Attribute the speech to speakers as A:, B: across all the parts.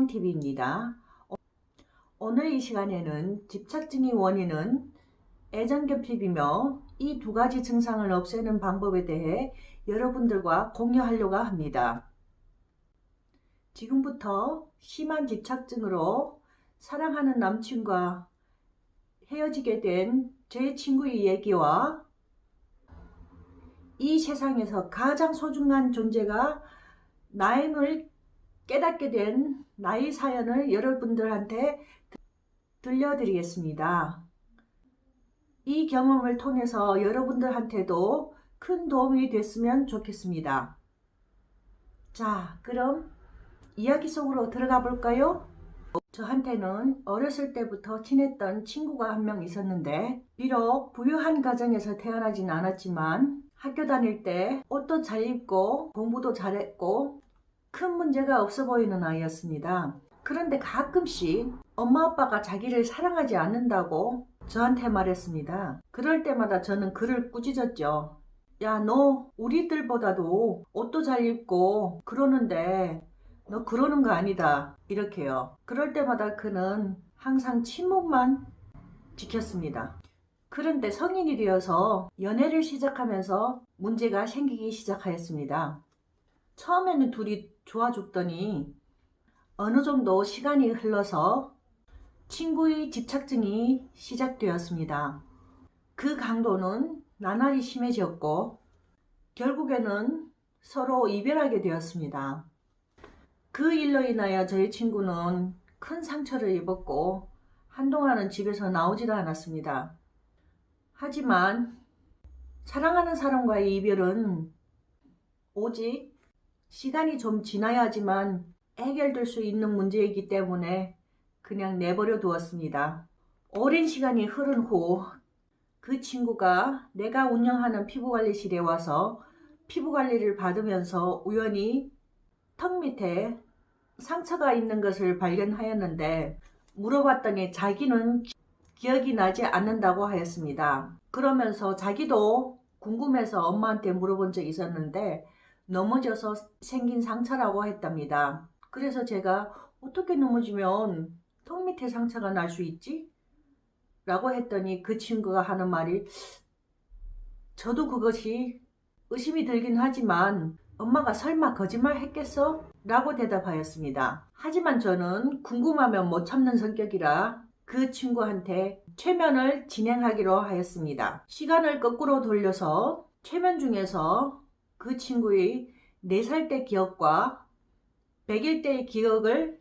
A: 꿀잠TV입니다. 오늘 이 시간에는 집착증의 원인은 애정결핍이며 이 두 가지 증상을 없애는 방법에 대해 여러분들과 공유하려고 합니다. 지금부터 심한 집착증으로 사랑하는 남친과 헤어지게 된 제 친구의 얘기와 이 세상에서 가장 소중한 존재가 나임을 깨닫게 된 나의 사연을 여러분들한테 들려드리겠습니다. 이 경험을 통해서 여러분들한테도 큰 도움이 됐으면 좋겠습니다. 자, 그럼 이야기 속으로 들어가 볼까요? 저한테는 어렸을 때부터 친했던 친구가 한 명 있었는데, 비록 부유한 가정에서 태어나진 않았지만 학교 다닐 때 옷도 잘 입고 공부도 잘했고 큰 문제가 없어 보이는 아이였습니다. 그런데 가끔씩 엄마 아빠가 자기를 사랑하지 않는다고 저한테 말했습니다. 그럴 때마다 저는 그를 꾸짖었죠. 야, 너 우리들보다도 옷도 잘 입고 그러는데 너 그러는 거 아니다. 이렇게요. 그럴 때마다 그는 항상 침묵만 지켰습니다. 그런데 성인이 되어서 연애를 시작하면서 문제가 생기기 시작하였습니다. 처음에는 둘이 좋아 죽더니 어느 정도 시간이 흘러서 친구의 집착증이 시작되었습니다. 그 강도는 나날이 심해졌고 결국에는 서로 이별하게 되었습니다. 그 일로 인하여 저희 친구는 큰 상처를 입었고 한동안은 집에서 나오지도 않았습니다. 하지만 사랑하는 사람과의 이별은 오직 시간이 좀 지나야지만 해결될 수 있는 문제이기 때문에 그냥 내버려 두었습니다. 오랜 시간이 흐른 후 그 친구가 내가 운영하는 피부관리실에 와서 피부관리를 받으면서 우연히 턱 밑에 상처가 있는 것을 발견하였는데 물어봤더니 자기는 기억이 나지 않는다고 하였습니다. 그러면서 자기도 궁금해서 엄마한테 물어본 적이 있었는데 넘어져서 생긴 상처라고 했답니다. 그래서 제가 어떻게 넘어지면 턱 밑에 상처가 날 수 있지? 라고 했더니 그 친구가 하는 말이 저도 그것이 의심이 들긴 하지만 엄마가 설마 거짓말 했겠어? 라고 대답하였습니다. 하지만 저는 궁금하면 못 참는 성격이라 그 친구한테 최면을 진행하기로 하였습니다. 시간을 거꾸로 돌려서 최면 중에서 그 친구의 4살 때 기억과 100일 때의 기억을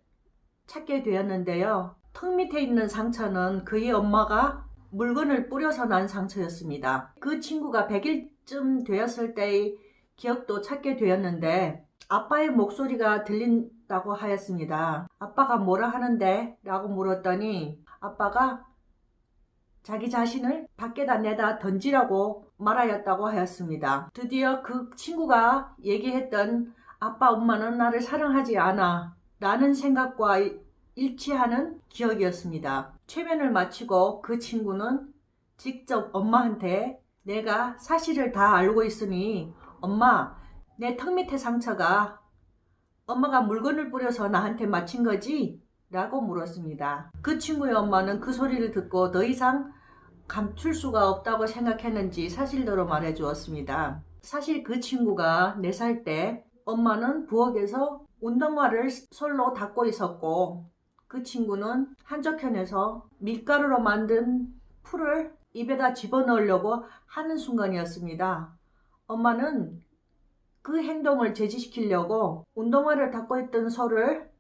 A: 찾게 되었는데요. 턱 밑에 있는 상처는 그의 엄마가 물건을 뿌려서 난 상처였습니다. 그 친구가 100일쯤 되었을 때의 기억도 찾게 되었는데 아빠의 목소리가 들린다고 하였습니다. 아빠가 뭐라 하는데? 라고 물었더니 아빠가 자기 자신을 밖에다 내다 던지라고 말하였다고 하였습니다. 드디어 그 친구가 얘기했던 아빠 엄마는 나를 사랑하지 않아 라는 생각과 일치하는 기억이었습니다. 최면을 마치고 그 친구는 직접 엄마한테 내가 사실을 다 알고 있으니 엄마, 내 턱 밑에 상처가 엄마가 물건을 뿌려서 나한테 맞힌 거지? 라고 물었습니다. 그 친구의 엄마는 그 소리를 듣고 더 이상 감출 수가 없다고 생각했는지 사실대로 말해 주었습니다. 사실 그 친구가 4살 때 엄마는 부엌에서 운동화를 솔로 닦고 있었고 그 친구는 한적현에서 밀가루로 만든 풀을 입에다 집어넣으려고 하는 순간이었습니다. 엄마는 그 행동을 제지시키려고 운동화를 닦고 있던 솔을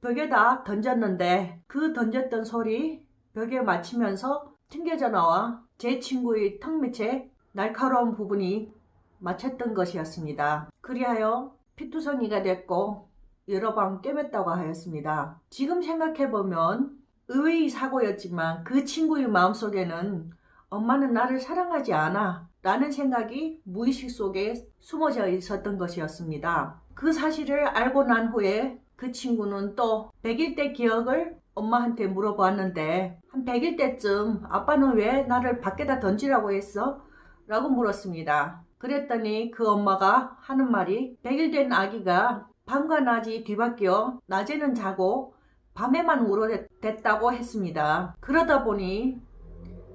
A: 벽에다 던졌는데 그 던졌던 솔이 벽에 맞히면서 튕겨져 나와 제 친구의 턱 밑에 날카로운 부분이 맞췄던 것이었습니다. 그리하여 피투성이가 됐고 여러 방 꿰맸다고 하였습니다. 지금 생각해보면 의외의 사고였지만 그 친구의 마음속에는 엄마는 나를 사랑하지 않아 라는 생각이 무의식 속에 숨어져 있었던 것이었습니다. 그 사실을 알고 난 후에 그 친구는 또 100일 때 기억을 엄마한테 물어보았는데 한 100일 때쯤 아빠는 왜 나를 밖에다 던지라고 했어? 라고 물었습니다. 그랬더니 그 엄마가 하는 말이 100일 된 아기가 밤과 낮이 뒤바뀌어 낮에는 자고 밤에만 우러댔다고 했습니다. 그러다 보니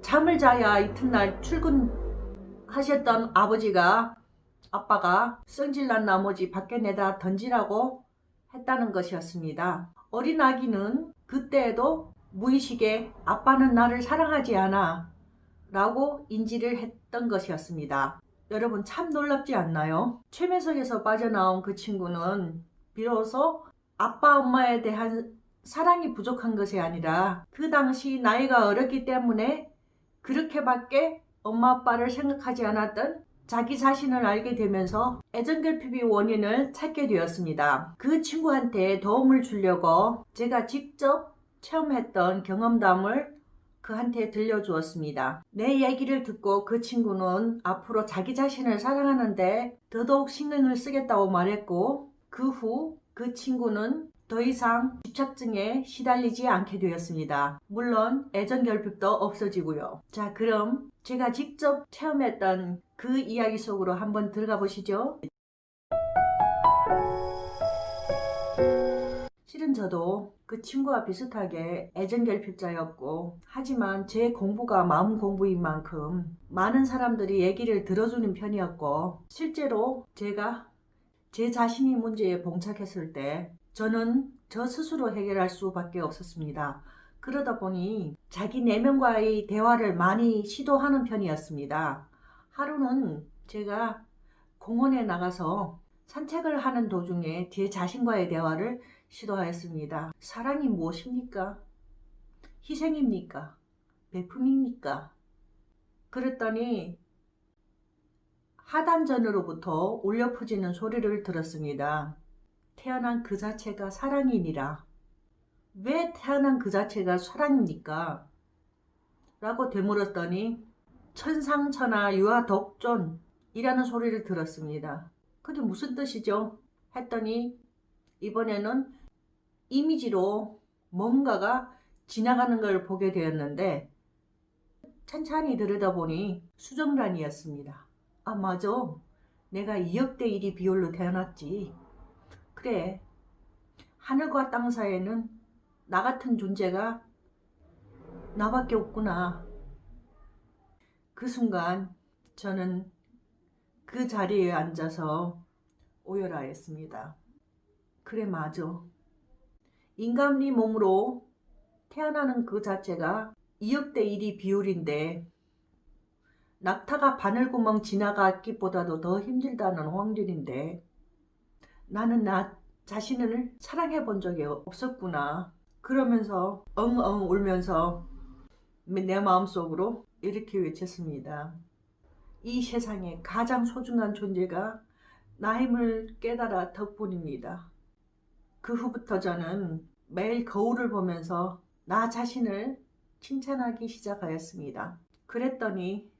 A: 잠을 자야 이튿날 출근하셨던 아빠가 성질난 나머지 밖에 내다 던지라고 했다는 것이었습니다. 어린 아기는 그때에도 무의식에 아빠는 나를 사랑하지 않아 라고 인지를 했던 것이었습니다. 여러분 참 놀랍지 않나요? 최면석에서 빠져나온 그 친구는 비로소 아빠 엄마에 대한 사랑이 부족한 것이 아니라 그 당시 나이가 어렸기 때문에 그렇게밖에 엄마 아빠를 생각하지 않았던 자기 자신을 알게 되면서 애정결핍의 원인을 찾게 되었습니다. 그 친구한테 도움을 주려고 제가 직접 체험했던 경험담을 그한테 들려주었습니다. 내 얘기를 듣고 그 친구는 앞으로 자기 자신을 사랑하는데 더더욱 신경을 쓰겠다고 말했고, 그 후 그 친구는 더 이상 집착증에 시달리지 않게 되었습니다. 물론 애정결핍도 없어지고요. 자, 그럼 제가 직접 체험했던 그 이야기 속으로 한번 들어가 보시죠. 실은 저도 그 친구와 비슷하게 애정결핍자였고, 하지만 제 공부가 마음 공부인 만큼 많은 사람들이 얘기를 들어주는 편이었고, 실제로 제가 제 자신이 문제에 봉착했을 때 저는 저 스스로 해결할 수밖에 없었습니다. 그러다 보니 자기 내면과의 대화를 많이 시도하는 편이었습니다. 하루는 제가 공원에 나가서 산책을 하는 도중에 제 자신과의 대화를 시도하였습니다. 사랑이 무엇입니까? 희생입니까? 베품입니까? 그랬더니 하단전으로부터 울려 퍼지는 소리를 들었습니다. 태어난 그 자체가 사랑이니라. 왜 태어난 그 자체가 사랑입니까? 라고 되물었더니 천상천하 유아독존이라는 소리를 들었습니다. 그게 무슨 뜻이죠? 했더니 이번에는 이미지로 뭔가가 지나가는 걸 보게 되었는데, 천천히 들여다보니 수정란이었습니다. 아, 맞아. 내가 2억 대 1이 비율로 태어났지. 그래. 하늘과 땅 사이에는 나 같은 존재가 나밖에 없구나. 그 순간 저는 그 자리에 앉아서 오열하였습니다. 그래, 맞아. 인간의 몸으로 태어나는 그 자체가 2억 대 1이 비율인데, 낙타가 바늘구멍 지나가기보다도 더 힘들다는 확률인데, 나는 나 자신을 사랑해 본 적이 없었구나. 그러면서 엉엉 울면서 내 마음속으로 이렇게 외쳤습니다. 이 세상에 가장 소중한 존재가 나임을 깨달아 덕분입니다. 그 후부터 저는 매일 거울을 보면서 나 자신을 칭찬하기 시작하였습니다. 그랬더니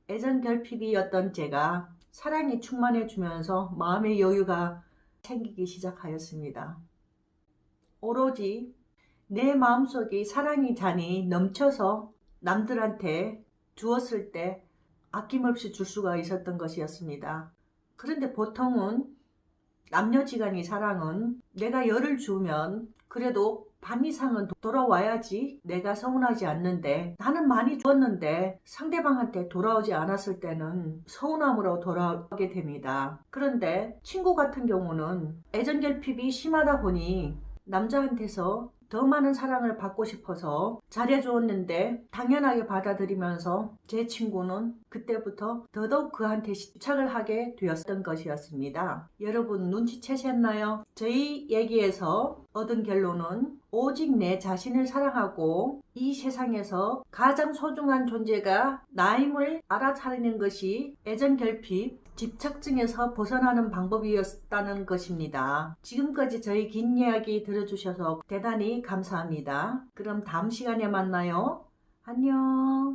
A: 애정결핍이었던 제가 사랑이 충만해지면서 마음의 여유가 생기기 시작하였습니다. 오로지 내 마음속에 사랑이 잔이 넘쳐서 남들한테 주었을 때 아낌없이 줄 수가 있었던 것이었습니다. 그런데 보통은 남녀지간의 사랑은 내가 열을 주면 그래도 반 이상은 돌아와야지 내가 서운하지 않는데, 나는 많이 주었는데 상대방한테 돌아오지 않았을 때는 서운함으로 돌아오게 됩니다. 그런데 친구 같은 경우는 애정결핍이 심하다 보니 남자한테서 더 많은 사랑을 받고 싶어서 잘해주었는데 당연하게 받아들이면서 제 친구는 그때부터 더더욱 그한테 집착을 하게 되었던 것이었습니다. 여러분 눈치채셨나요? 저희 얘기에서 얻은 결론은 오직 내 자신을 사랑하고 이 세상에서 가장 소중한 존재가 나임을 알아차리는 것이 애정결핍, 집착증에서 벗어나는 방법이었다는 것입니다. 지금까지 저희 긴 이야기 들어주셔서 대단히 감사합니다. 그럼 다음 시간에 만나요. 안녕.